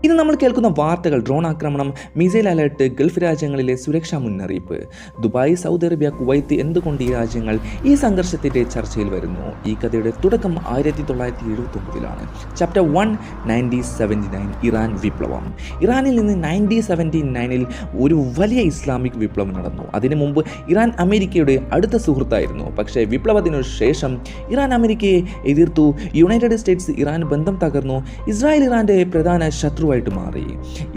ഇന്ന് നമ്മൾ കേൾക്കുന്ന വാർത്തകൾ ഡ്രോൺ ആക്രമണം, മിസൈൽ അലർട്ട്, ഗൾഫ് രാജ്യങ്ങളിലെ സുരക്ഷാ മുന്നറിയിപ്പ്, ദുബായ്, സൗദി അറേബ്യ, കുവൈത്ത്, എന്തുകൊണ്ട് ഈ രാജ്യങ്ങൾ ഈ സംഘർഷത്തിൻ്റെ ചർച്ചയിൽ വരുന്നു. ഈ കഥയുടെ തുടക്കം 1979-ലാണ്. ചാപ്റ്റർ 1 1979 ഇറാൻ വിപ്ലവം. ഇറാനിൽ നിന്ന് 1979-ൽ ഒരു വലിയ ഇസ്ലാമിക് വിപ്ലവം നടന്നു. അതിനു മുമ്പ് ഇറാൻ അമേരിക്കയുടെ അടുത്ത സുഹൃത്തായിരുന്നു. പക്ഷേ വിപ്ലവത്തിനു ശേഷം ഇറാൻ അമേരിക്കയെ എതിർത്തു. യുണൈറ്റഡ് സ്റ്റേറ്റ്സ് ഇറാൻ ബന്ധം തകർന്നു. ഇസ്രായേൽ ഇറാൻ്റെ പ്രധാന ശത്രുവായിട്ട് മാറി.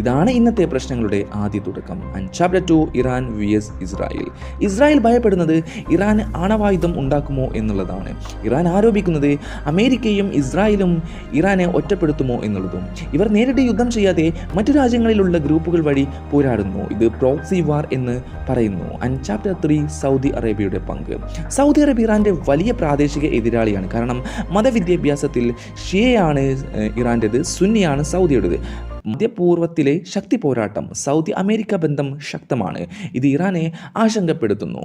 ഇതാണ് ഇന്നത്തെ പ്രശ്നങ്ങളുടെ ആദ്യ തുടക്കം. Chapter 2 Iran vs Israel. Israel ഭയപ്പെടുന്നത് ഇറാൻ ആണവായുധം ഉണ്ടാക്കുമോ എന്നുള്ളതാണ്. ഇറാൻ ആരോപിക്കുന്നത് അമേരിക്കയും ഇസ്രായേലും ഇറാനെ ഒറ്റപ്പെടുത്തുമോ എന്നുള്ളതും. ഇവർ നേരിട്ട് യുദ്ധം ചെയ്യാതെ മറ്റു രാജ്യങ്ങളിലുള്ള ഗ്രൂപ്പുകൾ വഴി പോരാടുന്നു. ഇത് പ്രോക്സി വാർ എന്ന് പറയുന്നു. ചാപ്റ്റർ 3 സൗദി അറേബ്യയുടെ പങ്ക്. സൗദി അറേബ്യ ഇറാൻ്റെ വലിയ പ്രാദേശിക എതിരാളിയാണ്. കാരണം മതവിദ്യാഭ്യാസത്തിൽ ഷിയയാണ് ഇറാൻ്റേത്, സുന്നിയാണ് സൗദിയുടേത്. മധ്യപൂർവ്വത്തിലെ ശക്തി പോരാട്ടം, സൗദി അമേരിക്ക ബന്ധം ശക്തമാണ്. ഇത് ഇറാനെ ആശങ്കപ്പെടുത്തുന്നു.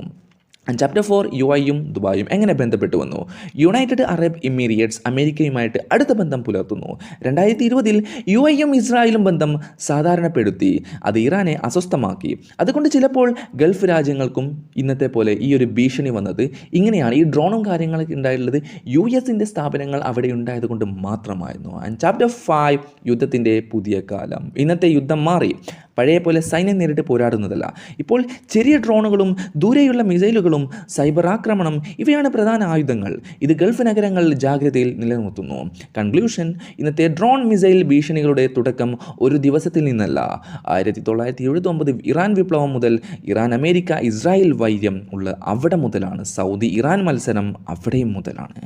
ചാപ്റ്റർ 4 UAEയും ദുബായും എങ്ങനെ ബന്ധപ്പെട്ടു വന്നു. യുണൈറ്റഡ് അറബ് എമിറേറ്റ്സ് അമേരിക്കയുമായിട്ട് അടുത്ത ബന്ധം പുലർത്തുന്നു. 2020-ൽ UAEയും ഇസ്രായേലും ബന്ധം സാധാരണപ്പെടുത്തി. അത് ഇറാനെ അസ്വസ്ഥമാക്കി. അതുകൊണ്ട് ചിലപ്പോൾ ഗൾഫ് രാജ്യങ്ങൾക്കും ഇന്നത്തെ പോലെ ഈ ഒരു ഭീഷണി വന്നത് ഇങ്ങനെയാണ്. ഈ ഡ്രോണും കാര്യങ്ങളൊക്കെ ഉണ്ടായിട്ടുള്ളത് US-ൻ്റെ സ്ഥാപനങ്ങൾ അവിടെ ഉണ്ടായതുകൊണ്ട് മാത്രമായിരുന്നു. ചാപ്റ്റർ 5 യുദ്ധത്തിൻ്റെ പുതിയ കാലം. ഇന്നത്തെ യുദ്ധം മാറി. പഴയ പോലെ സൈന്യം നേരിട്ട് പോരാടുന്നതല്ല. ഇപ്പോൾ ചെറിയ ഡ്രോണുകളും ദൂരെയുള്ള മിസൈലുകളും സൈബർ ആക്രമണം ഇവയാണ് പ്രധാന ആയുധങ്ങൾ. ഇത് ഗൾഫ് നഗരങ്ങളിൽ ജാഗ്രതയിൽ നിലനിർത്തുന്നു. കൺക്ലൂഷൻ: ഇന്നത്തെ ഡ്രോൺ മിസൈൽ ഭീഷണികളുടെ തുടക്കം ഒരു ദിവസത്തിൽ നിന്നല്ല. 1979 ഇറാൻ വിപ്ലവം മുതൽ ഇറാൻ അമേരിക്ക ഇസ്രായേൽ വൈര്യം ഉള്ള അവിടെ മുതലാണ്. സൗദി ഇറാൻ മത്സരം അവിടെയും മുതലാണ്.